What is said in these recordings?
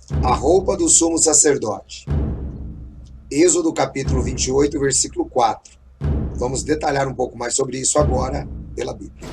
A roupa do sumo sacerdote. Êxodo capítulo 28, versículo 4. Vamos detalhar um pouco mais sobre isso agora pela Bíblia.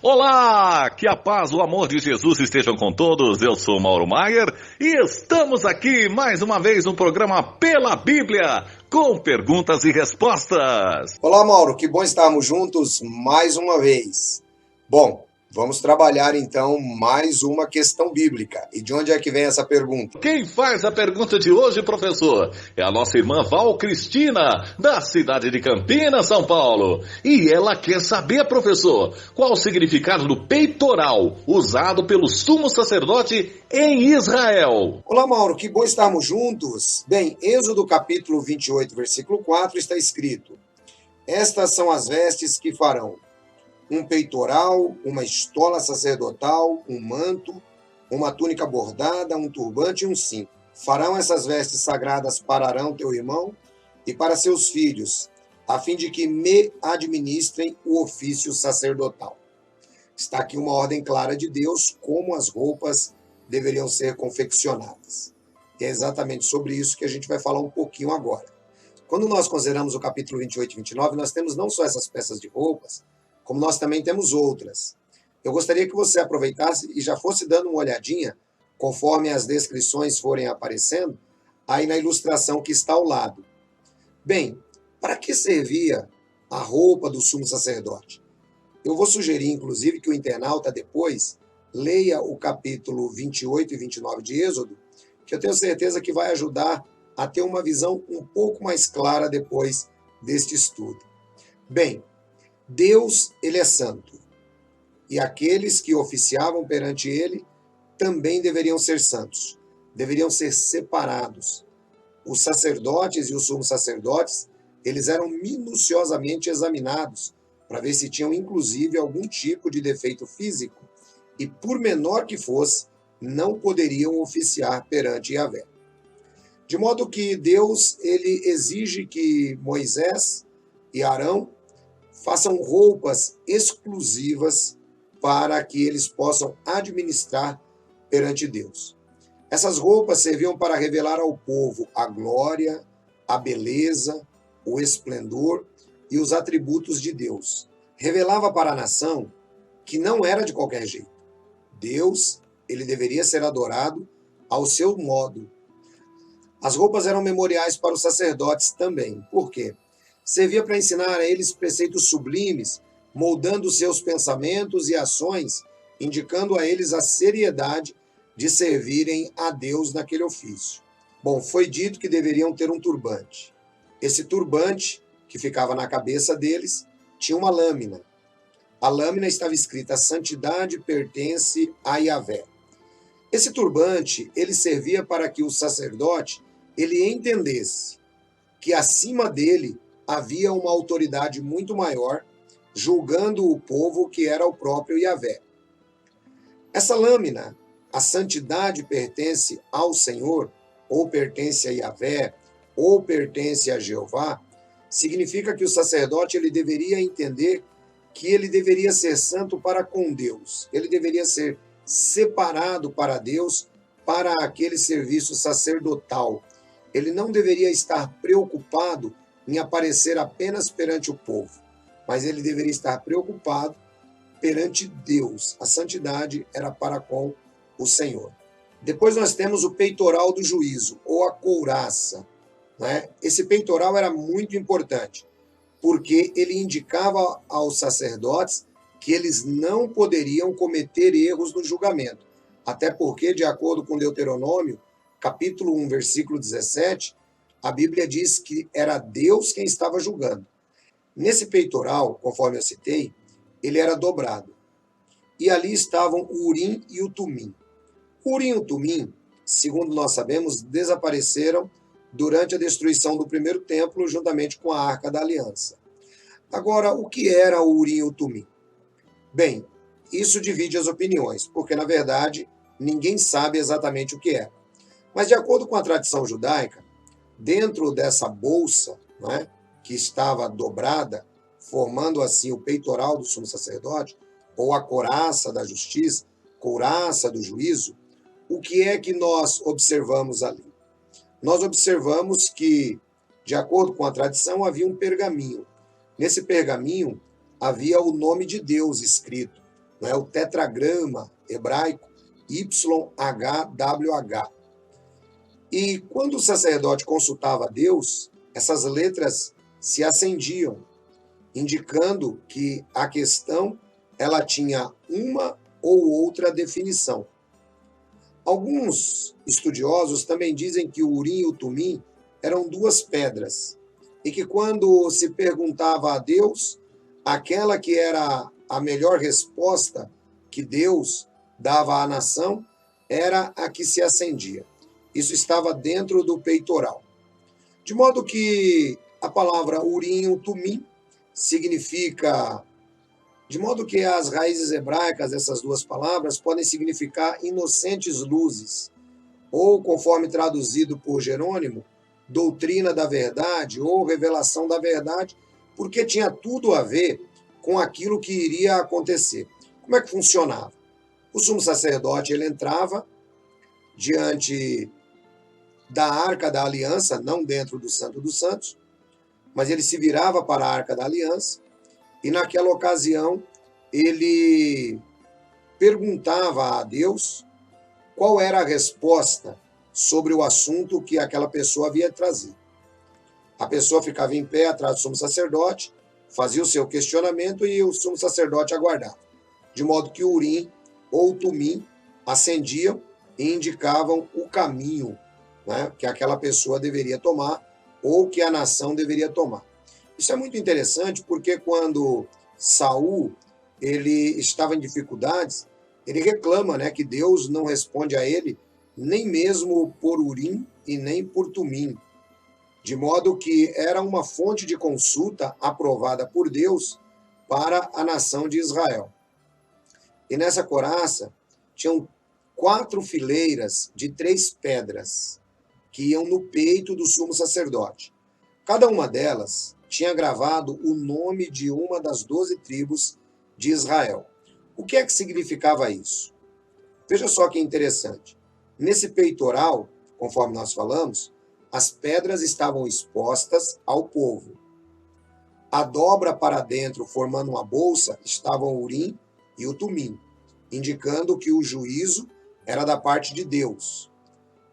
Olá, que a paz, o amor de Jesus estejam com todos. Eu sou Mauro Maier e estamos aqui mais uma vez no programa Pela Bíblia, com perguntas e respostas. Olá, Mauro, que bom estarmos juntos mais uma vez. Bom, vamos trabalhar então mais uma questão bíblica. E de onde é que vem essa pergunta? Quem faz a pergunta de hoje, professor, é a nossa irmã Val Cristina, da cidade de Campinas, São Paulo. E ela quer saber, professor, qual o significado do peitoral usado pelo sumo sacerdote em Israel. Olá, Mauro, que bom estarmos juntos. Bem, Êxodo capítulo 28, versículo 4 está escrito: Estas são as vestes que farão: um peitoral, uma estola sacerdotal, um manto, uma túnica bordada, um turbante e um cinto. Farão essas vestes sagradas para Arão, teu irmão, e para seus filhos, a fim de que me administrem o ofício sacerdotal. Está aqui uma ordem clara de Deus, como as roupas deveriam ser confeccionadas. E é exatamente sobre isso que a gente vai falar um pouquinho agora. Quando nós consideramos o capítulo 28 e 29, nós temos não só essas peças de roupas, como nós também temos outras. Eu gostaria que você aproveitasse e já fosse dando uma olhadinha, conforme as descrições forem aparecendo, aí na ilustração que está ao lado. Bem, para que servia a roupa do sumo sacerdote? Eu vou sugerir, inclusive, que o internauta depois leia o capítulo 28 e 29 de Êxodo, que eu tenho certeza que vai ajudar a ter uma visão um pouco mais clara depois deste estudo. Bem, Deus, ele é santo, e aqueles que oficiavam perante ele também deveriam ser santos, deveriam ser separados. Os sacerdotes e os sumos sacerdotes, eles eram minuciosamente examinados para ver se tinham inclusive algum tipo de defeito físico, e por menor que fosse, não poderiam oficiar perante Yahvé. De modo que Deus, ele exige que Moisés e Arão façam roupas exclusivas para que eles possam administrar perante Deus. Essas roupas serviam para revelar ao povo a glória, a beleza, o esplendor e os atributos de Deus. Revelava para a nação que não era de qualquer jeito. Deus, ele deveria ser adorado ao seu modo. As roupas eram memoriais para os sacerdotes também. Por quê? Servia para ensinar a eles preceitos sublimes, moldando seus pensamentos e ações, indicando a eles a seriedade de servirem a Deus naquele ofício. Bom, foi dito que deveriam ter um turbante. Esse turbante, que ficava na cabeça deles, tinha uma lâmina. A lâmina estava escrita: a santidade pertence a Yahvé. Esse turbante, ele servia para que o sacerdote, ele entendesse que acima dele havia uma autoridade muito maior, julgando o povo, que era o próprio Yahvé. Essa lâmina, a santidade pertence ao Senhor, ou pertence a Yahvé, ou pertence a Jeová, significa que o sacerdote, ele deveria entender que ele deveria ser santo para com Deus. Ele deveria ser separado para Deus, para aquele serviço sacerdotal. Ele não deveria estar preocupado em aparecer apenas perante o povo, mas ele deveria estar preocupado perante Deus. A santidade era para com o Senhor. Depois nós temos o peitoral do juízo, ou a couraça, né? Esse peitoral era muito importante, porque ele indicava aos sacerdotes que eles não poderiam cometer erros no julgamento. Até porque, de acordo com Deuteronômio, capítulo 1, versículo 17, a Bíblia diz que era Deus quem estava julgando. Nesse peitoral, conforme eu citei, ele era dobrado. E ali estavam o Urim e o Tumim. O Urim e o Tumim, segundo nós sabemos, desapareceram durante a destruição do primeiro templo, juntamente com a Arca da Aliança. Agora, o que era o Urim e o Tumim? Bem, isso divide as opiniões, porque, na verdade, ninguém sabe exatamente o que é. Mas, de acordo com a tradição judaica, dentro dessa bolsa, né, que estava dobrada, formando assim o peitoral do sumo sacerdote, ou a couraça da justiça, couraça do juízo, o que é que nós observamos ali? Nós observamos que, de acordo com a tradição, havia um pergaminho. Nesse pergaminho havia o nome de Deus escrito, não é? O tetragrama hebraico YHWH. E quando o sacerdote consultava Deus, essas letras se acendiam, indicando que a questão ela tinha uma ou outra definição. Alguns estudiosos também dizem que o Urim e o Tumim eram duas pedras, e que quando se perguntava a Deus, aquela que era a melhor resposta que Deus dava à nação era a que se acendia. Isso estava dentro do peitoral. De modo que a palavra Urim e Tumim significa... De modo que as raízes hebraicas dessas duas palavras podem significar inocentes luzes, ou, conforme traduzido por Jerônimo, doutrina da verdade ou revelação da verdade, porque tinha tudo a ver com aquilo que iria acontecer. Como é que funcionava? O sumo sacerdote ele entrava diante da Arca da Aliança, não dentro do Santo dos Santos, mas ele se virava para a Arca da Aliança, e naquela ocasião ele perguntava a Deus qual era a resposta sobre o assunto que aquela pessoa havia trazido. A pessoa ficava em pé atrás do sumo sacerdote, fazia o seu questionamento e o sumo sacerdote aguardava. De modo que o Urim ou o Tumim acendiam e indicavam o caminho, né, que aquela pessoa deveria tomar ou que a nação deveria tomar. Isso é muito interessante porque quando Saul ele estava em dificuldades, ele reclama, né, que Deus não responde a ele nem mesmo por Urim e nem por Tumim, de modo que era uma fonte de consulta aprovada por Deus para a nação de Israel. E nessa couraça tinham 4 fileiras de 3 pedras que iam no peito do sumo sacerdote. Cada uma delas tinha gravado o nome de uma das 12 tribos de Israel. O que é que significava isso? Veja só que interessante. Nesse peitoral, conforme nós falamos, as pedras estavam expostas ao povo. A dobra para dentro, formando uma bolsa, estavam o Urim e o Tumim, indicando que o juízo era da parte de Deus.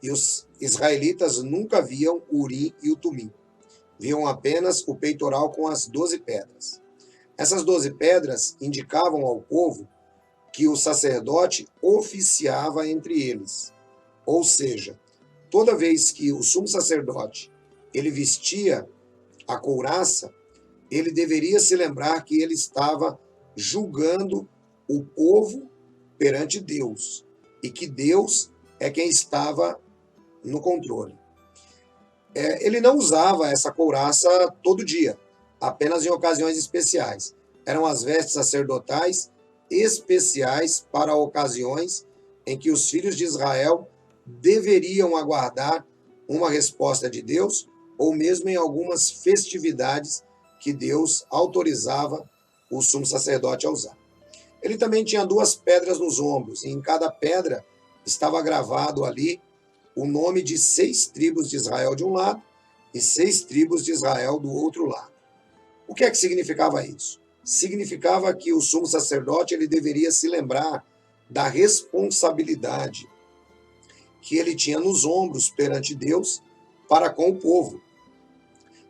E os israelitas nunca viam o Urim e o Tumim. Viam apenas o peitoral com as 12 pedras. Essas 12 pedras indicavam ao povo que o sacerdote oficiava entre eles. Ou seja, toda vez que o sumo sacerdote ele vestia a couraça, ele deveria se lembrar que ele estava julgando o povo perante Deus e que Deus é quem estava no controle. Ele não usava essa couraça todo dia, apenas em ocasiões especiais. Eram as vestes sacerdotais especiais para ocasiões em que os filhos de Israel deveriam aguardar uma resposta de Deus, ou mesmo em algumas festividades que Deus autorizava o sumo sacerdote a usar. Ele também tinha 2 pedras nos ombros, e em cada pedra estava gravado ali o nome de 6 tribos de Israel de um lado e 6 tribos de Israel do outro lado. O que é que significava isso? Significava que o sumo sacerdote ele deveria se lembrar da responsabilidade que ele tinha nos ombros perante Deus para com o povo.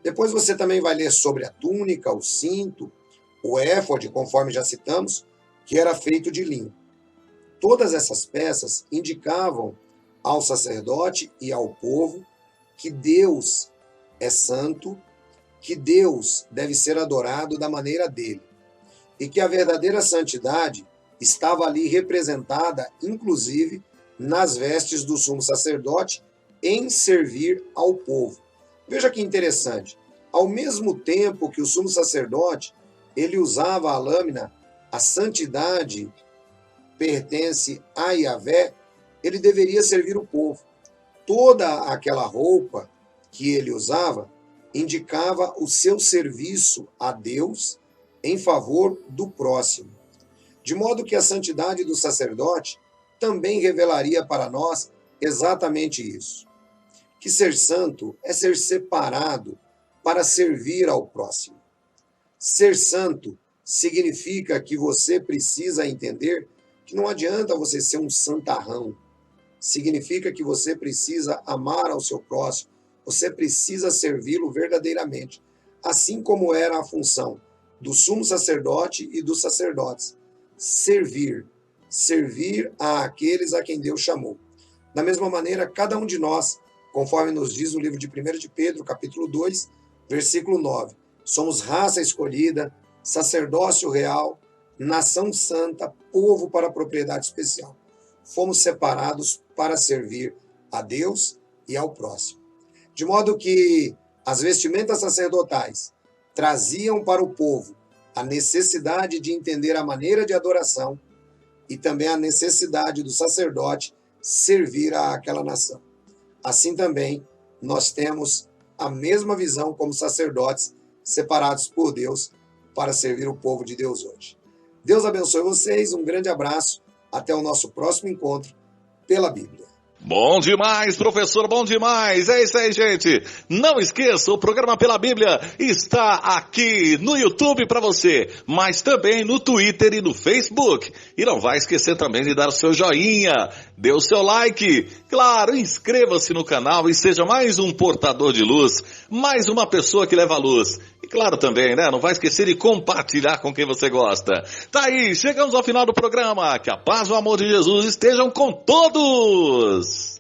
Depois você também vai ler sobre a túnica, o cinto, o éfode, conforme já citamos, que era feito de linho. Todas essas peças indicavam ao sacerdote e ao povo que Deus é santo, que Deus deve ser adorado da maneira dele, e que a verdadeira santidade estava ali representada, inclusive, nas vestes do sumo sacerdote, em servir ao povo. Veja que interessante. Ao mesmo tempo que o sumo sacerdote ele usava a lâmina, a santidade pertence a Yahvé, ele deveria servir o povo. Toda aquela roupa que ele usava indicava o seu serviço a Deus em favor do próximo. De modo que a santidade do sacerdote também revelaria para nós exatamente isso. Que ser santo é ser separado para servir ao próximo. Ser santo significa que você precisa entender que não adianta você ser um santarrão. Significa que você precisa amar ao seu próximo, você precisa servi-lo verdadeiramente, assim como era a função do sumo sacerdote e dos sacerdotes. Servir àqueles a quem Deus chamou. Da mesma maneira, cada um de nós, conforme nos diz o livro de 1 de Pedro, capítulo 2, versículo 9, somos raça escolhida, sacerdócio real, nação santa, povo para propriedade especial. Fomos separados para servir a Deus e ao próximo. De modo que as vestimentas sacerdotais traziam para o povo a necessidade de entender a maneira de adoração e também a necessidade do sacerdote servir àquela nação. Assim também, nós temos a mesma visão como sacerdotes separados por Deus para servir o povo de Deus hoje. Deus abençoe vocês, um grande abraço, até o nosso próximo encontro pela Bíblia. Bom demais, professor, bom demais. É isso aí, gente. Não esqueça, o programa Pela Bíblia está aqui no YouTube para você, mas também no Twitter e no Facebook. E não vai esquecer também de dar o seu joinha, dê o seu like. Claro, inscreva-se no canal e seja mais um portador de luz, mais uma pessoa que leva a luz. E claro também, né? Não vai esquecer de compartilhar com quem você gosta. Tá aí, chegamos ao final do programa. Que a paz e o amor de Jesus estejam com todos.